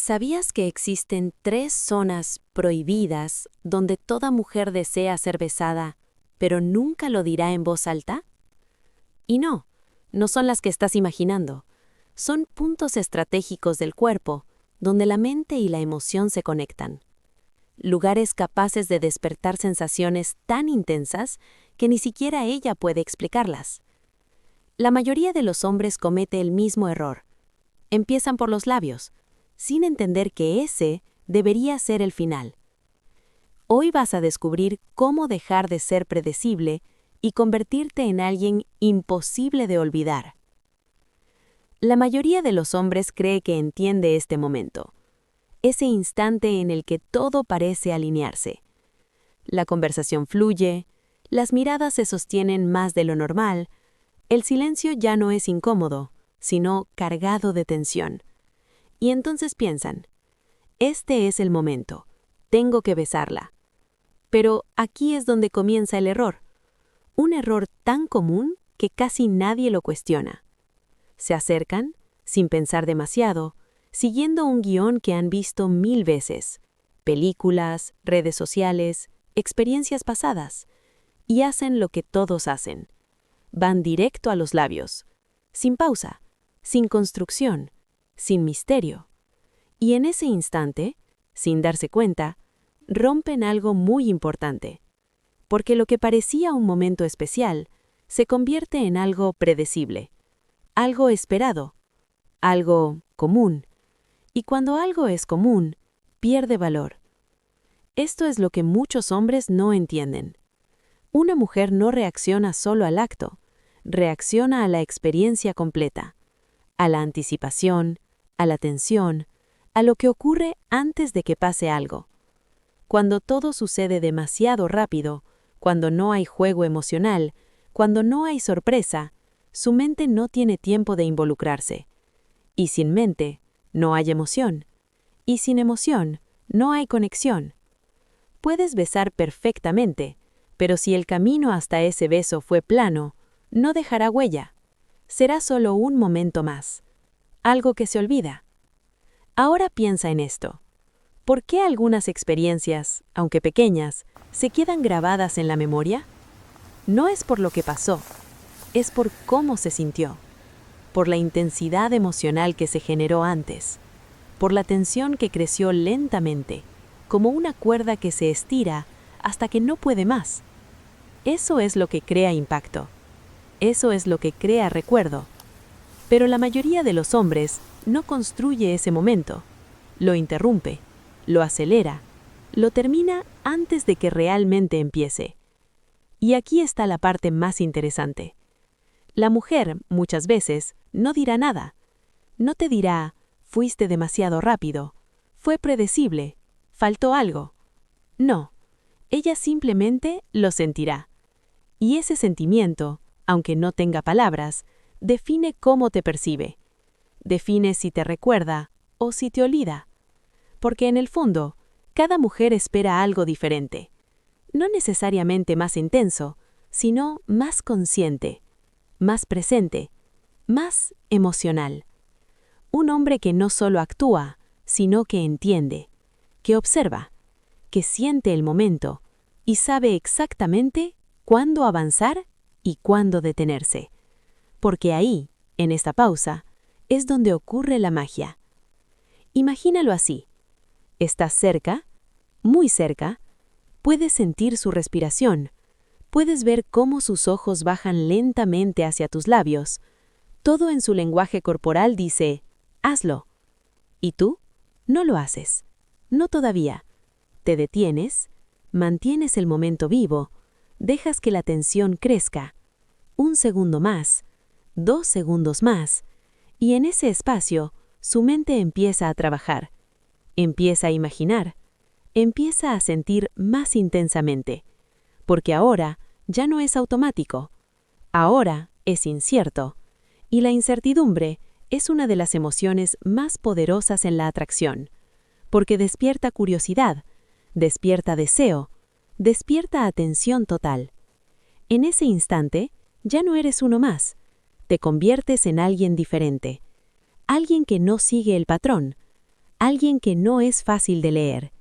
¿Sabías que existen 3 zonas prohibidas donde toda mujer desea ser besada, pero nunca lo dirá en voz alta? Y no son las que estás imaginando. Son puntos estratégicos del cuerpo, donde la mente y la emoción se conectan. Lugares capaces de despertar sensaciones tan intensas que ni siquiera ella puede explicarlas. La mayoría de los hombres comete el mismo error. Empiezan por los labios, sin entender que ese debería ser el final. Hoy vas a descubrir cómo dejar de ser predecible y convertirte en alguien imposible de olvidar. La mayoría de los hombres cree que entiende este momento, ese instante en el que todo parece alinearse. La conversación fluye, las miradas se sostienen más de lo normal, el silencio ya no es incómodo, sino cargado de tensión. Y entonces piensan, este es el momento, tengo que besarla. Pero aquí es donde comienza el error. Un error tan común que casi nadie lo cuestiona. Se acercan, sin pensar demasiado, siguiendo un guión que han visto 1000 veces, películas, redes sociales, experiencias pasadas, y hacen lo que todos hacen. Van directo a los labios, sin pausa, sin construcción, sin misterio. Y en ese instante, sin darse cuenta, rompen algo muy importante, porque lo que parecía un momento especial se convierte en algo predecible, algo esperado, algo común. Y cuando algo es común, pierde valor. Esto es lo que muchos hombres no entienden. Una mujer no reacciona solo al acto, reacciona a la experiencia completa, a la anticipación, a la tensión, a lo que ocurre antes de que pase algo. Cuando todo sucede demasiado rápido, cuando no hay juego emocional, cuando no hay sorpresa, su mente no tiene tiempo de involucrarse. Y sin mente, no hay emoción. Y sin emoción, no hay conexión. Puedes besar perfectamente, pero si el camino hasta ese beso fue plano, no dejará huella. Será solo un momento más. Algo que se olvida. Ahora piensa en esto. ¿Por qué algunas experiencias, aunque pequeñas, se quedan grabadas en la memoria? No es por lo que pasó, es por cómo se sintió, por la intensidad emocional que se generó antes, por la tensión que creció lentamente, como una cuerda que se estira hasta que no puede más. Eso es lo que crea impacto. Eso es lo que crea recuerdo. Pero la mayoría de los hombres no construye ese momento, lo interrumpe, lo acelera, lo termina antes de que realmente empiece. Y aquí está la parte más interesante. La mujer, muchas veces, no dirá nada. No te dirá, fuiste demasiado rápido, fue predecible, faltó algo. No, ella simplemente lo sentirá. Y ese sentimiento, aunque no tenga palabras, define cómo te percibe. Define si te recuerda o si te olvida. Porque en el fondo, cada mujer espera algo diferente. No necesariamente más intenso, sino más consciente, más presente, más emocional. Un hombre que no solo actúa, sino que entiende, que observa, que siente el momento y sabe exactamente cuándo avanzar y cuándo detenerse. Porque ahí, en esta pausa, es donde ocurre la magia. Imagínalo así. Estás cerca, muy cerca, puedes sentir su respiración, puedes ver cómo sus ojos bajan lentamente hacia tus labios. Todo en su lenguaje corporal dice, hazlo. ¿Y tú? No lo haces. No todavía. Te detienes, mantienes el momento vivo, dejas que la tensión crezca. 1 segundo más, 2 segundos más, y en ese espacio, su mente empieza a trabajar. Empieza a imaginar, empieza a sentir más intensamente, porque ahora ya no es automático, ahora es incierto, y la incertidumbre es una de las emociones más poderosas en la atracción, porque despierta curiosidad, despierta deseo, despierta atención total. En ese instante, ya no eres uno más, te conviertes en alguien diferente, alguien que no sigue el patrón, alguien que no es fácil de leer.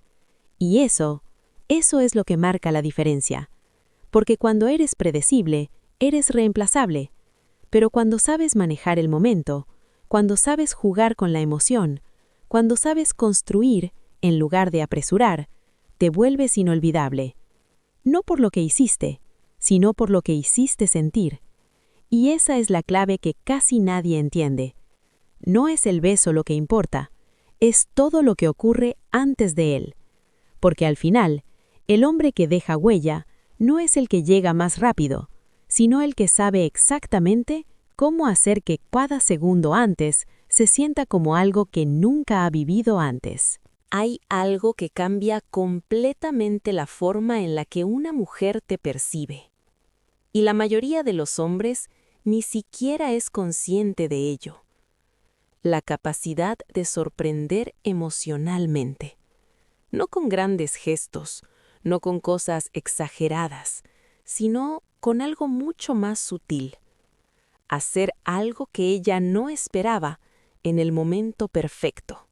Y eso es lo que marca la diferencia. Porque cuando eres predecible, eres reemplazable. Pero cuando sabes manejar el momento, cuando sabes jugar con la emoción, cuando sabes construir, en lugar de apresurar, te vuelves inolvidable. No por lo que hiciste, sino por lo que hiciste sentir. Y esa es la clave que casi nadie entiende. No es el beso lo que importa, es todo lo que ocurre antes de él. Porque al final, el hombre que deja huella no es el que llega más rápido, sino el que sabe exactamente cómo hacer que cada segundo antes se sienta como algo que nunca ha vivido antes. Hay algo que cambia completamente la forma en la que una mujer te percibe. Y la mayoría de los hombres ni siquiera es consciente de ello. La capacidad de sorprender emocionalmente. No con grandes gestos, no con cosas exageradas, sino con algo mucho más sutil. Hacer algo que ella no esperaba en el momento perfecto.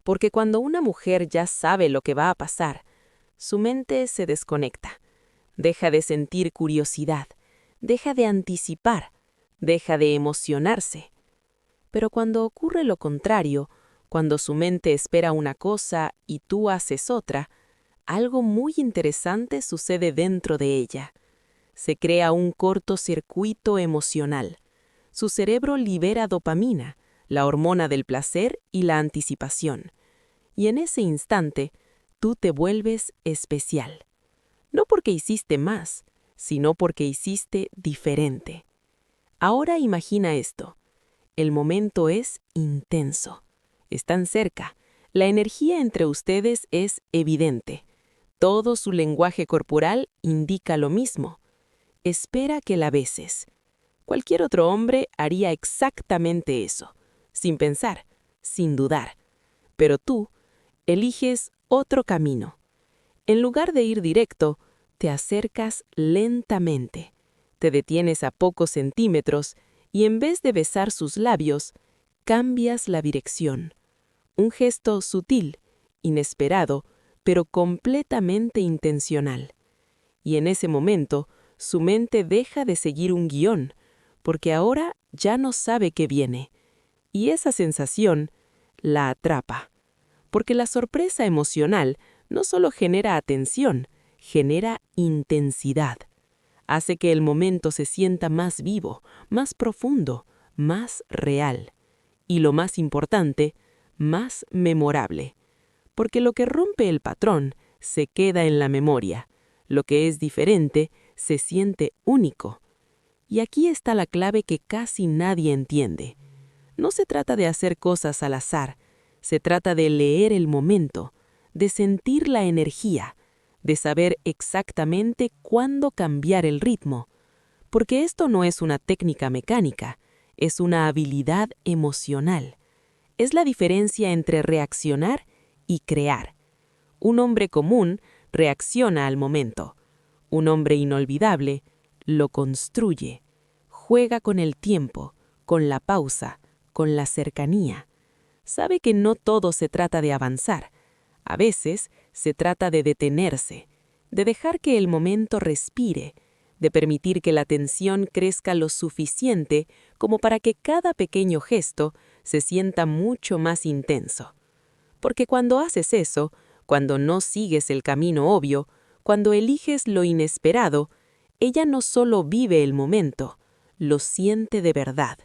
Porque cuando una mujer ya sabe lo que va a pasar, su mente se desconecta, deja de sentir curiosidad, deja de anticipar, deja de emocionarse. Pero cuando ocurre lo contrario, cuando su mente espera una cosa y tú haces otra, algo muy interesante sucede dentro de ella. Se crea un cortocircuito emocional. Su cerebro libera dopamina, la hormona del placer y la anticipación. Y en ese instante, tú te vuelves especial. No porque hiciste más, sino porque hiciste diferente. Ahora imagina esto. El momento es intenso. Están cerca. La energía entre ustedes es evidente. Todo su lenguaje corporal indica lo mismo. Espera que la beses. Cualquier otro hombre haría exactamente eso, sin pensar, sin dudar. Pero tú eliges otro camino. En lugar de ir directo, te acercas lentamente. Te detienes a pocos centímetros y en vez de besar sus labios, cambias la dirección. Un gesto sutil, inesperado, pero completamente intencional. Y en ese momento, su mente deja de seguir un guión, porque ahora ya no sabe qué viene. Y esa sensación la atrapa. Porque la sorpresa emocional no solo genera atención, genera intensidad. Hace que el momento se sienta más vivo, más profundo, más real. Y lo más importante, más memorable. Porque lo que rompe el patrón se queda en la memoria. Lo que es diferente se siente único. Y aquí está la clave que casi nadie entiende. No se trata de hacer cosas al azar, se trata de leer el momento, de sentir la energía, de saber exactamente cuándo cambiar el ritmo. Porque esto no es una técnica mecánica, es una habilidad emocional. Es la diferencia entre reaccionar y crear. Un hombre común reacciona al momento. Un hombre inolvidable lo construye. Juega con el tiempo, con la pausa, con la cercanía. Sabe que no todo se trata de avanzar. A veces se trata de detenerse, de dejar que el momento respire, de permitir que la tensión crezca lo suficiente como para que cada pequeño gesto se sienta mucho más intenso. Porque cuando haces eso, cuando no sigues el camino obvio, cuando eliges lo inesperado, ella no solo vive el momento, lo siente de verdad.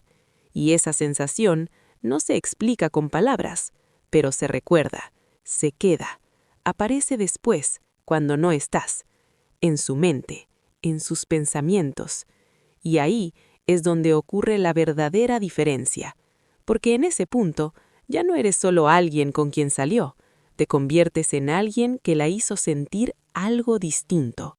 Y esa sensación no se explica con palabras, pero se recuerda, se queda, aparece después, cuando no estás, en su mente, en sus pensamientos. Y ahí es donde ocurre la verdadera diferencia, porque en ese punto ya no eres solo alguien con quien salió, te conviertes en alguien que la hizo sentir algo distinto.